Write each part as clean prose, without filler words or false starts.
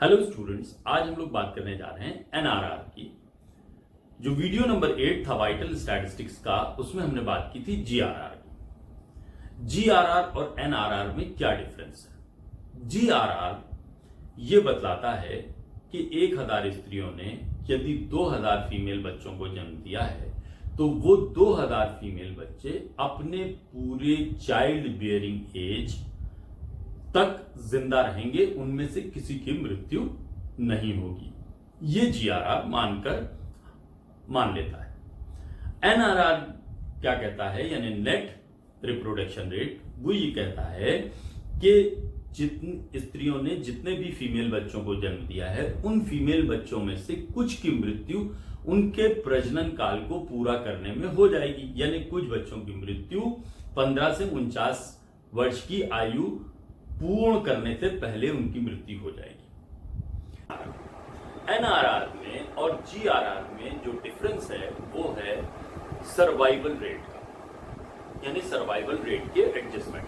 Hello students, आज हम लोग बात करने जा रहे हैं एनआरआर की। जो वीडियो नंबर 8 था वाइटल स्टैटिस्टिक्स का, उसमें हमने बात की थी जीआरआर की। जीआरआर और एनआरआर में क्या डिफरेंस है? जीआरआर ये बतलाता है कि 1000 स्त्रियों ने यदि 2000 फीमेल बच्चों को जन्म दिया है तो वो 2000 फीमेल बच्चे अपने पूरे चाइल्ड बियरिंग एज तक जिंदा रहेंगे, उनमें से किसी की मृत्यु नहीं होगी। ये जीआरआर मान लेता है। एनआरआर क्या कहता है, यानी नेट रिप्रोडक्शन रेट, वो ये कहता है कि जितनी स्त्रियों ने जितने भी फीमेल बच्चों को जन्म दिया है, उन फीमेल बच्चों में से कुछ की मृत्यु उनके प्रजनन काल को पूरा करने में हो जाएगी। यानी कुछ बच्चों की मृत्यु 15 से 49 वर्ष की आयु पूर्ण करने से पहले उनकी मृत्यु हो जाएगी। एनआरआर में और जीआरआर में जो डिफरेंस है वो है सर्वाइवल रेट का, यानी सर्वाइवल रेट के एडजस्टमेंट।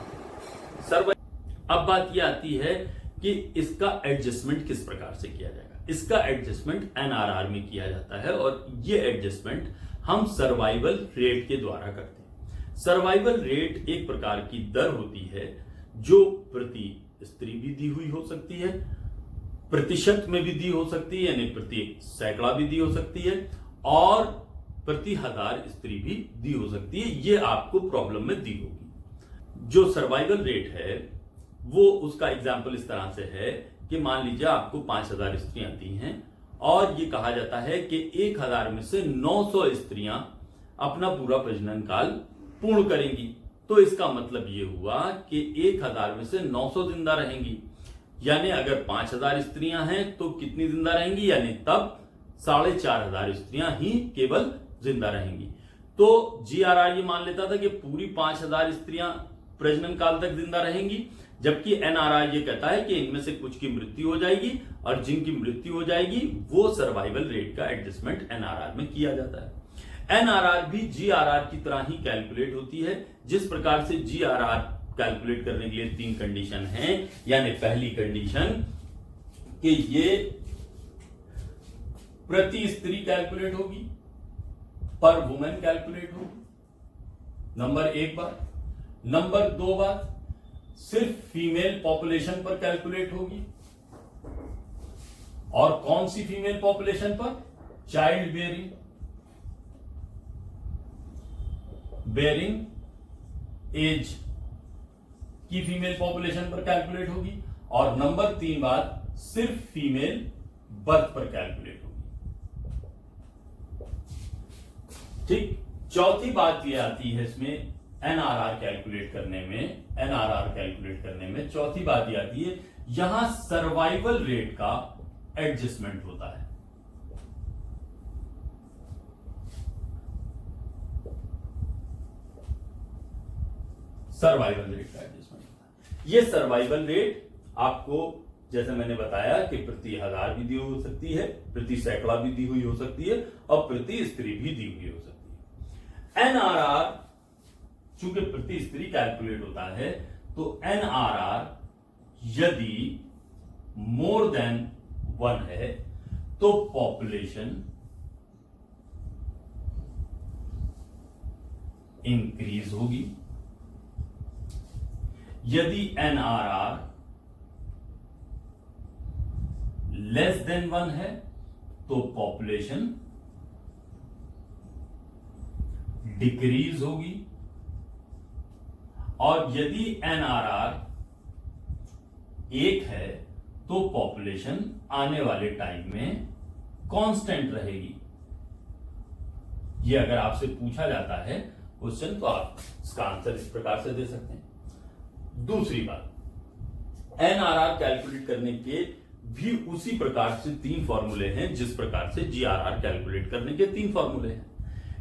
अब बात यह आती है कि इसका एडजस्टमेंट किस प्रकार से किया जाएगा। इसका एडजस्टमेंट एनआरआर में किया जाता है और ये एडजस्टमेंट हम सर्वाइवल रेट के द्वारा करते हैं। सर्वाइवल रेट एक प्रकार की दर होती है जो प्रति स्त्री भी दी हुई हो सकती है, प्रतिशत में भी दी हो सकती है, यानी प्रति सैकड़ा भी दी हो सकती है, और प्रति 1000 स्त्री भी दी हो सकती है। ये आपको प्रॉब्लम में दी होगी। जो सर्वाइवल रेट है वो उसका एग्जाम्पल इस तरह से है कि मान लीजिए आपको 5000 स्त्रियां दी हैं और ये कहा जाता है कि 1000 में से 900 स्त्रियां अपना पूरा प्रजनन काल पूर्ण करेंगी। तो इसका मतलब ये हुआ कि 1000 में से 900 जिंदा रहेंगी। यानी अगर 5000 स्त्रियां हैं तो कितनी जिंदा रहेंगी, यानी तब 4500 स्त्रियां ही केवल जिंदा रहेंगी। तो जीआरआर ये मान लेता था कि पूरी 5000 स्त्रियां प्रजनन काल तक जिंदा रहेंगी, जबकि एनआरआर ये कहता है कि इनमें से कुछ की मृत्यु हो जाएगी और जिनकी मृत्यु हो जाएगी वो सर्वाइवल रेट का एडजस्टमेंट एनआरआर में किया जाता है। एनआरआर भी जीआरआर की तरह ही कैलकुलेट होती है। जिस प्रकार से जीआरआर कैलकुलेट करने के लिए 3 कंडीशन हैं, यानी पहली कंडीशन कि ये प्रति स्त्री कैलकुलेट होगी, पर वुमेन कैलकुलेट होगी, नंबर 1 बात। नंबर 2 बात, सिर्फ फीमेल पॉपुलेशन पर कैलकुलेट होगी। और कौन सी फीमेल पॉपुलेशन पर? चाइल्ड बेयरिंग एज की फीमेल पॉपुलेशन पर कैलकुलेट होगी। और नंबर 3 बात, सिर्फ फीमेल बर्थ पर कैलकुलेट होगी। ठीक। चौथी बात यह आती है इसमें एनआरआर कैलकुलेट करने में चौथी बात यह आती है, यहां सर्वाइवल रेट का एडजस्टमेंट होता है। सर्वाइवल रेट का एडजस्टमेंट होता है। ये सर्वाइवल रेट आपको, जैसे मैंने बताया कि प्रति 1000 भी दी हो सकती है, प्रति सैकड़ा भी दी हुई हो सकती है और प्रति स्त्री भी दी हुई हो सकती है। एनआरआर चूंकि प्रति स्त्री कैलकुलेट होता है, तो एनआरआर यदि मोर देन 1 है तो पॉपुलेशन इंक्रीज होगी। यदि एनआरआर लेस देन 1 है तो पॉपुलेशन डिक्रीज होगी। और यदि एनआरआर 1 है तो पॉपुलेशन आने वाले टाइम में कांस्टेंट रहेगी। यह अगर आपसे पूछा जाता है क्वेश्चन, तो आप इसका आंसर इस प्रकार से दे सकते हैं। दूसरी बात, एनआरआर कैलकुलेट करने के भी उसी प्रकार से 3 फॉर्मूले हैं जिस प्रकार से जीआरआर कैलकुलेट करने के 3 फॉर्मूले हैं।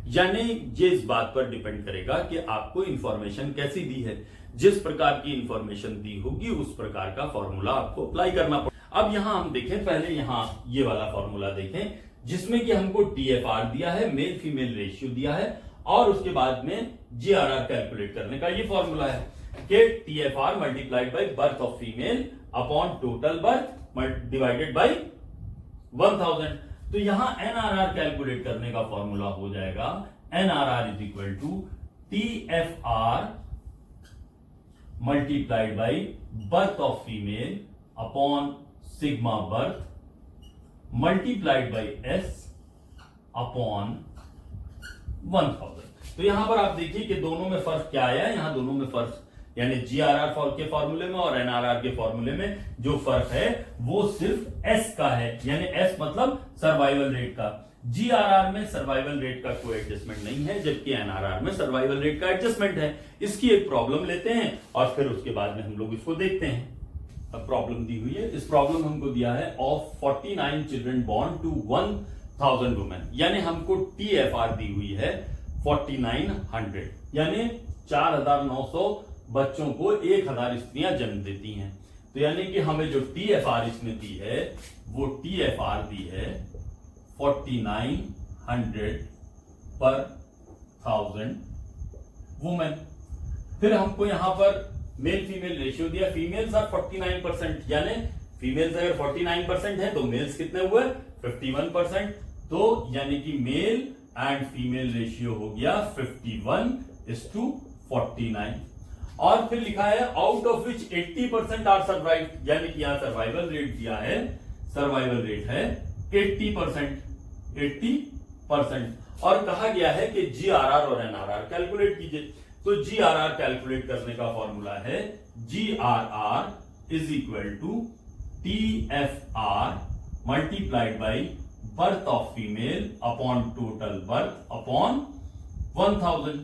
यानी ये इस बात पर डिपेंड करेगा कि आपको इंफॉर्मेशन कैसी दी है। जिस प्रकार की इंफॉर्मेशन दी होगी उस प्रकार का फॉर्मूला आपको अप्लाई करना पड़ेगा। अब यहां हम देखें, पहले यहां ये वाला फॉर्मूला देखें जिसमें कि हमको टीएफआर दिया है, मेल फीमेल रेशियो दिया है, और उसके बाद में जीआरआर कैलकुलेट करने का ये फॉर्मूला है कि TFR multiplied by birth of female upon total birth divided by 1000। तो यहां एनआरआर कैलकुलेट करने का फॉर्मूला हो जाएगा NRR is equal to TFR multiplied by birth of female upon sigma birth multiplied by S upon 1000। तो यहां पर आप देखिए कि दोनों में फर्क क्या आया है, यहां दोनों में फर्क यानी GRR के फॉर्मूले में और NRR के फॉर्मूले में जो फर्क है वो सिर्फ S का है, यानी S मतलब सर्वाइवल रेट का। GRR में सर्वाइवल रेट का कोई एडजस्टमेंट नहीं है, जबकि NRR में सर्वाइवल रेट का एडजस्टमेंट है। इसकी एक प्रॉब्लम लेते हैं और फिर उसके बाद में हम लोग इसको देखते हैं। अब प्रॉब्लम दी हुई है, इस प्रॉब्लम हमको दिया है of 49 children born to 1000 women, यानी हमको TFR दी हुई है 4900, यानी 4900 बच्चों को 1000 स्त्रियां जन्म देती हैं। तो यानी कि हमें जो TFR इसमें दी है वो TFR दी है 4900 पर 1000 वुमेन। फिर हमको यहां पर मेल फीमेल रेशियो दिया, फीमेल्स आर 49%, यानी फीमेल्स अगर 49% है तो मेल्स कितने हुए 51%। तो यानी कि मेल एंड फीमेल रेशियो हो गया 51:49। और फिर लिखा है out of which 80% are survive, यानी कि यहां सर्वाइवल रेट दिया है, सर्वाइवल रेट है 80%। और कहा गया है कि GRR और NRR कैलकुलेट कीजिए। तो GRR कैलकुलेट करने का फॉर्मूला है GRR is equal to TFR multiplied by birth of female upon total birth upon 1000।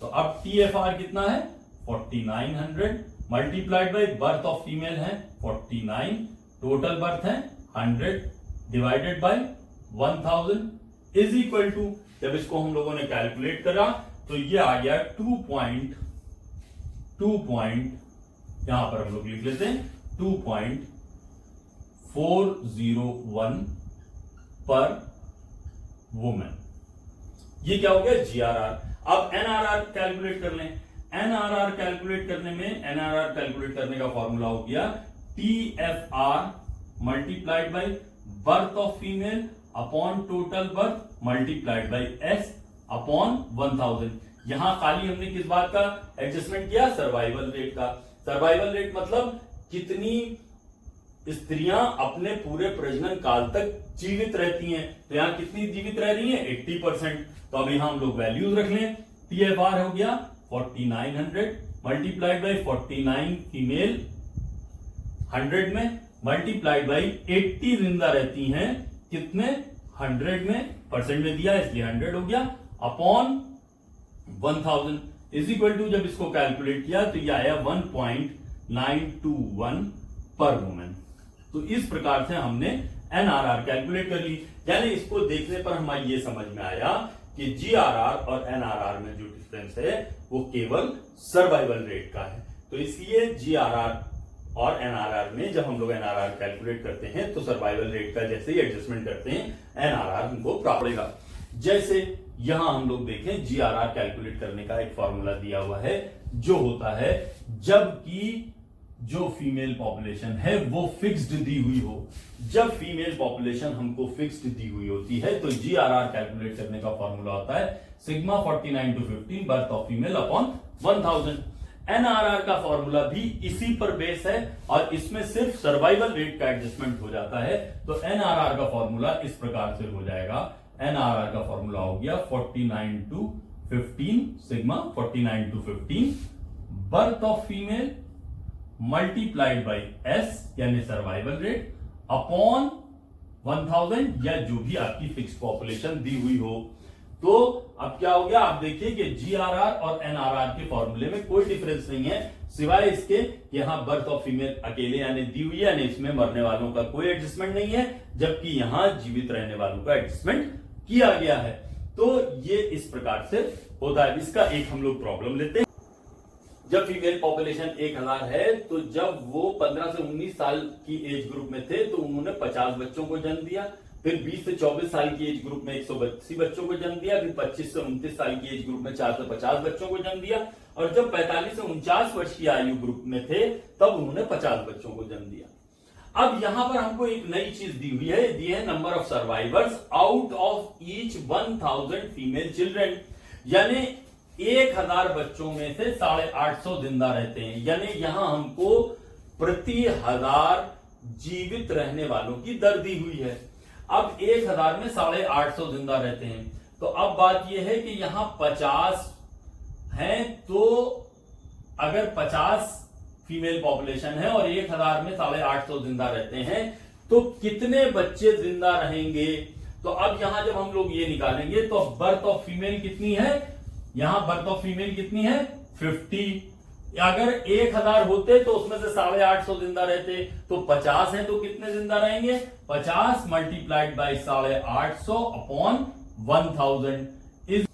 तो अब TFR कितना है 4900 multiplied by birth of female है 49, टोटल बर्थ है 100 divided by 1000 is equal to, जब इसको हम लोगों ने कैलकुलेट करा तो ये आ गया 2.2 यहां पर हम लोग लिख लेते हैं 2.401 पर वुमेन। ये क्या हो गया GRR। अब NRR कैलकुलेट कर लें। NRR कैलकुलेट करने में NRR कैलकुलेट करने का फॉर्मूला हो गया TFR multiplied by birth of female upon total birth multiplied by S upon 1000। यहां खाली हमने किस बात का एडजस्टमेंट किया, सर्वाइवल रेट का। सर्वाइवल रेट मतलब कितनी स्त्रियां अपने पूरे प्रजनन काल तक जीवित रहती हैं। तो यहां कितनी जीवित रह रही हैं 80%। तो अब यहां हम लोग वैल्यूज रख लें। TFR हो गया 4900 मल्टीप्लाइड बाई 49 फीमेल 100 में मल्टीप्लाइड बाई 80 जिंदा रहती हैं कितने 100 में, परसेंट में दिया इसलिए 100 हो गया अपॉन 1000 इज इक्वल टू, जब इसको कैलकुलेट किया तो ये आया 1.921 पर वुमेन। तो इस प्रकार से हमने NRR कैलकुलेट कर ली, यानी इसको देखने पर हमारी ये समझ में आया कि GRR और NRR में जो डिफरेंस है वो केवल सर्वाइवल रेट का है। तो इसलिए GRR और NRR में जब हम लोग NRR कैलकुलेट करते हैं तो सर्वाइवल रेट का जैसे ही एडजस्टमेंट करते हैं NRR हमको प्राप्त होगा। जैसे यहां हम लोग देखें GRR कैलकुलेट करने का एक फॉर्मूला दिया हुआ है जो होता है जबकि जो फीमेल पॉपुलेशन है वो फिक्स्ड दी हुई हो। जब फीमेल पॉपुलेशन हमको फिक्स्ड दी हुई होती है तो GRR कैलकुलेट करने का फॉर्मूला होता है sigma 49/15 birth of female upon 1000। NRR का फॉर्मूला भी इसी पर बेस है और इसमें सिर्फ सर्वाइवल रेट का एडजस्टमेंट हो जाता है। तो NRR का फॉर्मूला इस प्रकार से हो जाएगा, NRR का फॉर्मूला हो गया 49/15 sigma 49/15 birth of female multiplied by S यानी सर्वाइवल रेट अपॉन 1000 या जो भी आपकी फिक्स पॉपुलेशन दी हुई हो। तो अब क्या हो गया, आप देखिए कि GRR और NRR के फॉर्मूले में कोई डिफरेंस नहीं है सिवाय इसके कि यहां बर्थ ऑफ फीमेल अकेले यानी दी हुई है, यानी इसमें मरने वालों का कोई एडजस्टमेंट नहीं है, जबकि यहां जीवित रहने वालों का एडजस्टमेंट किया गया है। तो ये इस प्रकार से होता है। इसका एक हम लोग प्रॉब्लम लेते हैं। जब फीमेल पॉपुलेशन 1000 है तो जब वो 15 से 19 साल की एज ग्रुप में थे तो उन्होंने 50 बच्चों को जन्म दिया। फिर 20 से 24 साल की एज ग्रुप में 182 बच्चों को जन्म दिया। फिर 25 से 29 साल की एज ग्रुप में 450 बच्चों को जन्म दिया। और जब 45 से 49 वर्ष की आयु ग्रुप में थे तब उन्होंने 50 बच्चों को जन्म दिया। अब यहां पर हमको एक नई चीज दी हुई है, दी है number of survivors out of each 1000 female children, यानी 1000 बच्चों में से 850 जिंदा रहते हैं, यानी यहां हमको प्रति 1000 जीवित रहने वालों की दर दी हुई है। अब 1000 में 850 जिंदा रहते हैं, तो अब बात यह है कि यहां 50 हैं, तो अगर 50 फीमेल पॉपुलेशन है और 1000 में 850 जिंदा रहते हैं, तो कितने बच्चे जिंदा रहेंगे? तो अब यहां जब हम लोग ये निकालेंगे तो बर्थ ऑफ फीमेल कितनी है, यहां बर्थ ऑफ फीमेल कितनी है 50। अगर 1000 होते तो उसमें से 850 जिंदा रहते, तो 50 है तो कितने जिंदा रहेंगे, 50 मल्टीप्लाइड बाई 850 अपॉन 1000 इज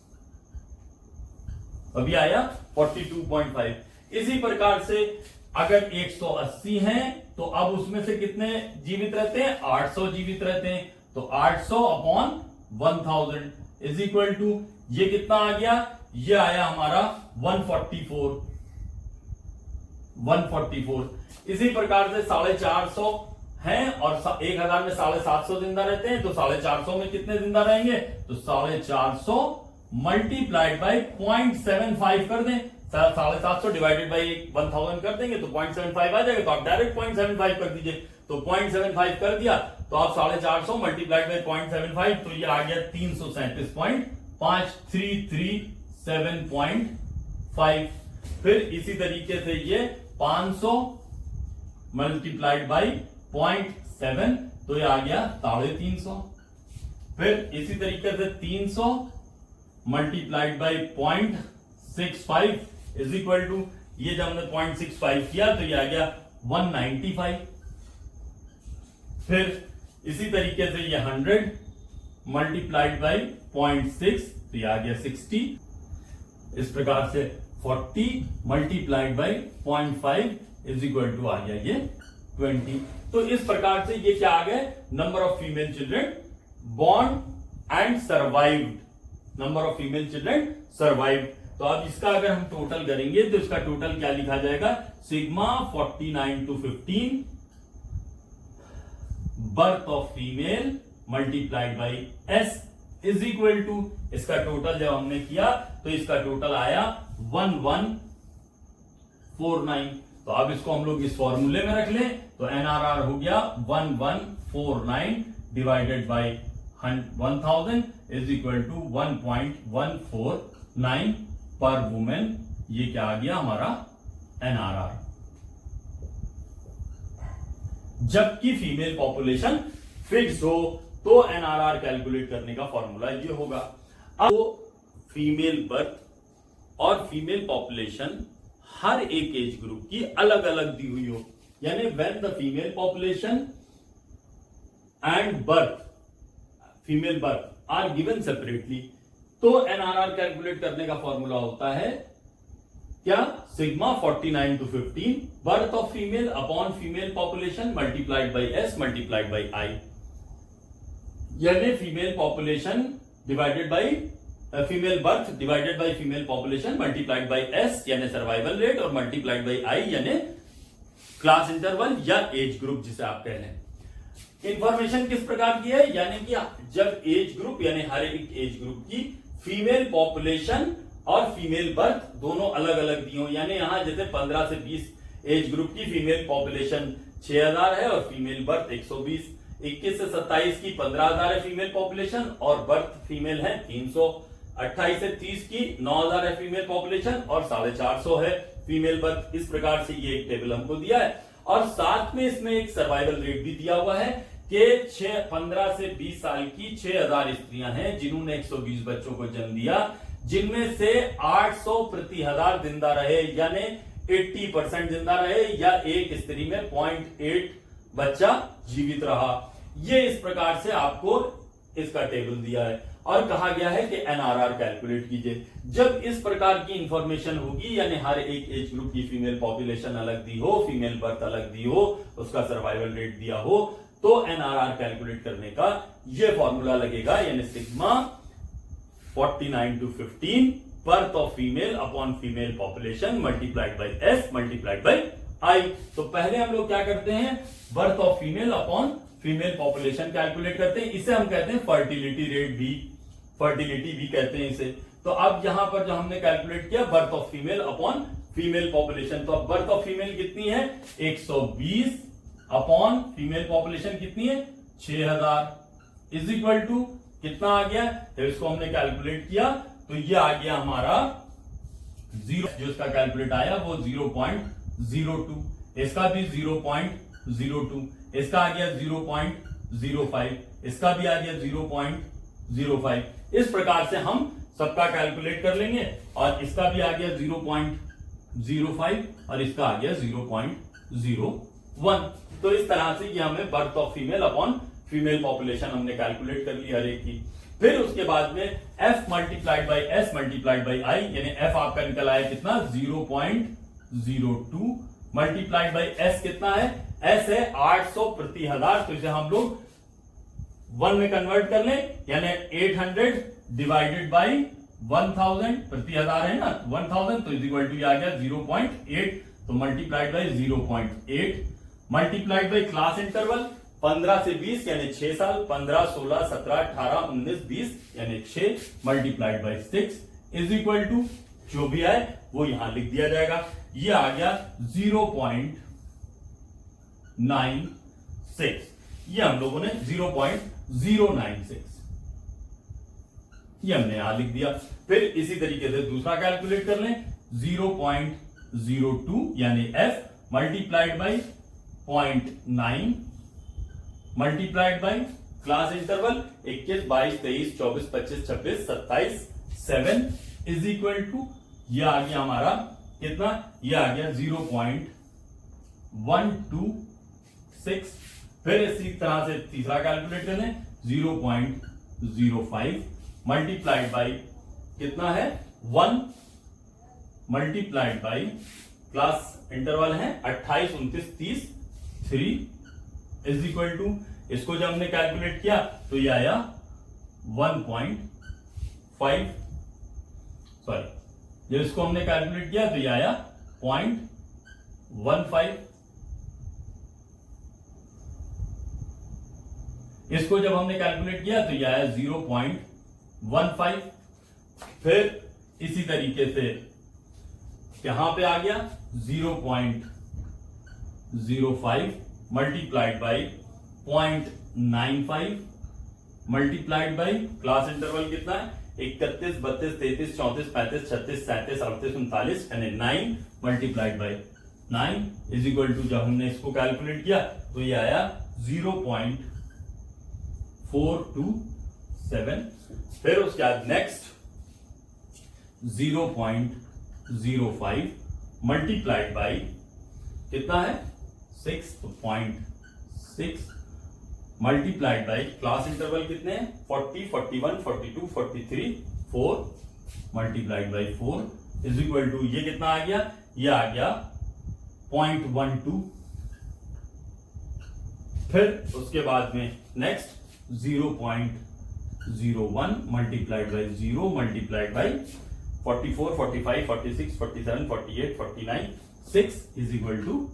अभी आया 42.5। इसी प्रकार से अगर 180 हैं तो अब उसमें से कितने जीवित रहते हैं, 800 जीवित रहते हैं, तो 800 अपॉन 1000 इज इक्वल टू ये कितना आ गया, ये आया हमारा 144। इसी प्रकार से 450 हैं और 1000 में 750 जिंदा रहते हैं, तो 450 में कितने जिंदा रहेंगे, तो 450 मल्टीप्लाइड बाई 0.75 कर दें, 750 डिवाइडेड बाई 1000 कर देंगे तो 0.75 आ जाएगा, तो आप डायरेक्ट 0.75 कर दीजिए, तो 0.75 कर दिया तो आप 450 मल्टीप्लाइड बाई 0.75, तो ये आ गया 337.5337.5। फिर इसी तरीके से ये 500 मल्टीप्लाइड बाई 0.7, तो ये आ गया 350। फिर इसी तरीके से 300 multiplied by 0.65 is equal to, ये जब हमने 0.65 किया तो ये आ गया 195। फिर इसी तरीके से ये 100 मल्टीप्लाइड बाई 0.6, तो ये आ गया 60। इस प्रकार से 40 multiplied by 0.5 is equal to आ गया ये 20। तो इस प्रकार से ये क्या आ गए, number of female children born and survived, number of female children survived. तो अब इसका अगर हम टोटल करेंगे तो इसका टोटल क्या लिखा जाएगा, sigma 49 to 15 birth of female multiplied by S is equal to, इसका टोटल जब हमने किया तो इसका टोटल आया 1149। तो अब इसको हम लोग इस फॉर्मूले में रख लें तो एनआरआर हो गया 1149 divided by 1000 is equal to 1.149 per women. ये क्या आ गया हमारा एनआरआर। जबकि फीमेल पॉपुलेशन फिक्स हो तो एनआरआर कैलकुलेट करने का फॉर्मूला ये होगा। अब फीमेल बर्थ और फीमेल पॉपुलेशन हर एक एज ग्रुप की अलग अलग दी हुई हो, यानी when the female population and birth female birth are given separately, तो एनआरआर कैलकुलेट करने का फॉर्मूला होता है क्या, sigma 49 to 15 birth of female upon female population multiplied by S multiplied by I, यानी female population divided by female birth divided by female population multiplied by S यानी survival rate और multiplied by I यानी class interval या age group जिसे आप कह रहे हैं। इंफॉर्मेशन किस प्रकार की है, यानी कि जब एज ग्रुप यानी हर एक एज ग्रुप की फीमेल पॉपुलेशन और फीमेल बर्थ दोनों अलग अलग दी हो, यानी यहां जैसे 15 से 20 एज ग्रुप की फीमेल पॉपुलेशन 6000 है और फीमेल बर्थ 120, 21 से 27 की 15000 है फीमेल पॉपुलेशन और बर्थ फीमेल है 300, 28 से 30 की 9000 है फीमेल पॉपुलेशन और 450 है फीमेल बर्थ। इस प्रकार से ये एक टेबल हमको दिया है और साथ में इसमें एक सर्वाइवल रेट भी दिया हुआ है कि 15 से 20 साल की 6000 स्त्रियां हैं जिन्होंने 120 बच्चों को जन्म दिया, जिनमें से 800 प्रति हजार जिंदा रहे, यानी 80% जिंदा रहे या एक स्त्री में 0.8 बच्चा जीवित रहा। ये इस प्रकार से आपको इसका टेबल दिया है और कहा गया है कि एनआरआर कैलकुलेट कीजिए। जब इस प्रकार की इंफॉर्मेशन होगी यानी हर एक एज ग्रुप की फीमेल पॉपुलेशन अलग दी हो, फीमेल बर्थ अलग दी हो, उसका सर्वाइवल रेट दिया हो, तो एनआरआर कैलकुलेट करने का यह फॉर्मूला लगेगा, यानी sigma 49 to 15 birth of female upon female population multiplied by S multiplied by आई। तो पहले हम लोग क्या करते हैं, birth of female upon female population calculate करते हैं। इसे हम कहते हैं फर्टिलिटी रेट भी, फर्टिलिटी भी कहते हैं इसे। तो अब यहां पर जो हमने कैलकुलेट किया birth of female upon female population, तो अब बर्थ ऑफ फीमेल कितनी है 120 अपॉन फीमेल पॉपुलेशन कितनी है 6000 इज इक्वल टू कितना आ गया, तो इसको हमने कैलकुलेट किया तो ये आ गया हमारा 0, जो इसका कैलकुलेट आया वो 0.02, इसका भी 0.02, इसका आ गया 0.05, इसका भी आ गया 0.05। इस प्रकार से हम सबका कैलकुलेट कर लेंगे और इसका भी आ गया 0.05 और इसका आ गया 0.01। तो इस तरह से ये हमें birth of female upon female population हमने कैलकुलेट कर ली हर एक की। फिर उसके बाद में F multiplied by S multiplied by I, यानी F आपका निकल आया कितना 0.02 मल्टीप्लाइड बाई S कितना है, S है 800 प्रति हजार, तो इसे हम लोग 1 में कन्वर्ट कर लें, यानी 800 डिवाइडेड बाई 1000 प्रति हजार है ना 1000, तो इज इक्वल टू आ गया 0.8, तो multiplied by 0.8 multiplied by class interval 15 से 20 यानी 6 साल, 15, 16, 17, 18, 19, 20 यानी 6 multiplied by 6 is equal to जो भी है वो यहां लिख दिया जाएगा। ये आ गया 0.96, ये हम लोगों ने 0.096 ये हमने यहां लिख दिया। फिर इसी तरीके से दूसरा कैलकुलेट कर लें 0.02 यानी F multiplied by 0.9 multiplied by class interval 21, 22, 23, 24, 25, 26, 27, 7 is equal to यह आ गया हमारा कितना, यह आ गया 0.126। फिर इसी तरह से तीसरा कैलकुलेट कर लें 0.05 मल्टीप्लाइड बाई कितना है 1 मल्टीप्लाइड बाई क्लास इंटरवल है 28, 29, 30, 3 इज इक्वल टू, इसको जब हमने कैलकुलेट किया तो ये आया 1.5, सॉरी जब इसको हमने कैलकुलेट किया तो ये आया 0.15, इसको जब हमने कैलकुलेट किया तो ये आया 0.15। फिर इसी तरीके से यहां पे आ गया 0.05 multiplied by 0.95 multiplied by class interval कितना है 31, 32, 33, 34, 35, 36, 37, 38, 39 यानी 9 multiplied by 9 is equal to, जब हमने इसको कैलकुलेट किया तो ये आया 0.427। फिर उसके बाद नेक्स्ट 0.05 मल्टीप्लाइड बाई कितना है 6.6 मल्टीप्लाइड बाई क्लास इंटरवल कितने हैं 40, 41, 42, 43, 4 multiplied by 4 is equal to ये कितना आ गया, ये आ गया 0.12। फिर उसके बाद में next 0.01 multiplied by 0 multiplied by 44, 45, 46, 47, 48, 49, 6 is equal to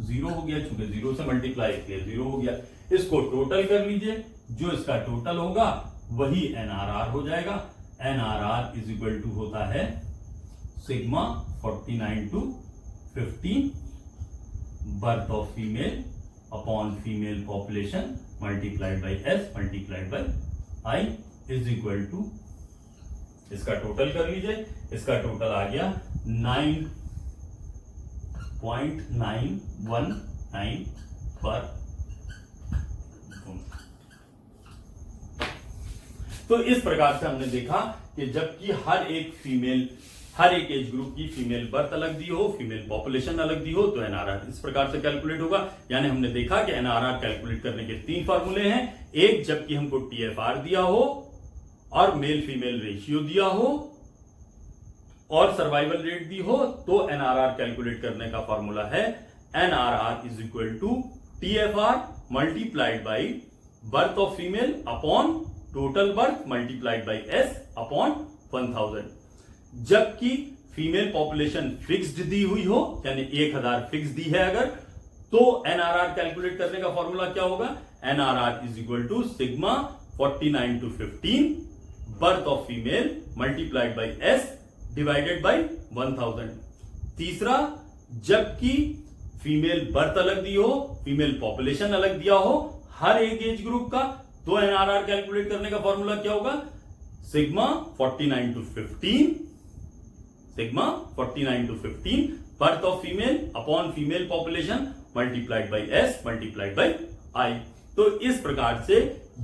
0 हो गया, चूंकि 0 से मल्टीप्लाई किया 0 हो गया। इसको टोटल कर लीजिए, जो इसका टोटल होगा वही NRR हो जाएगा। NRR इज इक्वल टू होता है sigma 49 to 15 birth of female upon female population multiplied by S multiplied by I is equal to, इसका टोटल कर लीजिए, इसका टोटल आ गया 9.919 पर। तो इस प्रकार से हमने देखा कि जबकि हर एक एज ग्रुप की फीमेल बर्थ अलग दी हो, फीमेल पॉपुलेशन अलग दी हो, तो एनआरआर इस प्रकार से कैलकुलेट होगा। यानी हमने देखा कि एनआरआर कैलकुलेट करने के 3 फार्मूले हैं। एक, जबकि हमको टीएफआर दिया हो और मेल फीमेल रेशियो दिया हो और सर्वाइवल रेट दी हो, तो एनआरआर कैलकुलेट करने का फॉर्मूला है NRR is equal to TFR multiplied by birth of female upon total birth multiplied by S upon 1000। जबकि फीमेल पॉपुलेशन फिक्स्ड दी हुई हो, यानी 1000 फिक्स दी है अगर, तो एनआरआर कैलकुलेट करने का फॉर्मूला क्या होगा? NRR is equal to sigma 49 to 15 birth of female multiplied by S divided by 1000। तीसरा, जबकि फीमेल बर्थ अलग दी हो, फीमेल पॉपुलेशन अलग दिया हो हर एक एज ग्रुप का, तो एनआरआर कैलकुलेट करने का फॉर्मूला क्या होगा? Sigma 49 to 15 birth of female upon female population multiplied by S multiplied by आई। तो इस प्रकार से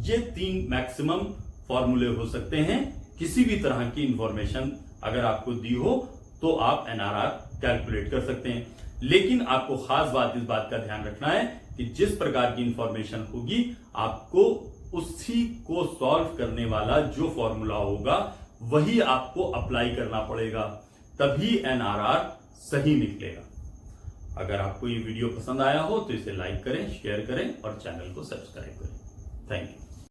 ये 3 मैक्सिमम फॉर्मूले हो सकते हैं। किसी भी तरह की इंफॉर्मेशन अगर आपको दी हो तो आप एनआरआर कैलकुलेट कर सकते हैं, लेकिन आपको खास बात इस बात का ध्यान रखना है कि जिस प्रकार की इंफॉर्मेशन होगी आपको उसी को सॉल्व करने वाला जो फॉर्मूला होगा वही आपको अप्लाई करना पड़ेगा, तभी एनआरआर सही निकलेगा। अगर आपको ये वीडियो पसंद आया हो तो इसे लाइक करें, शेयर करें और चैनल को सब्सक्राइब करें। Thank you.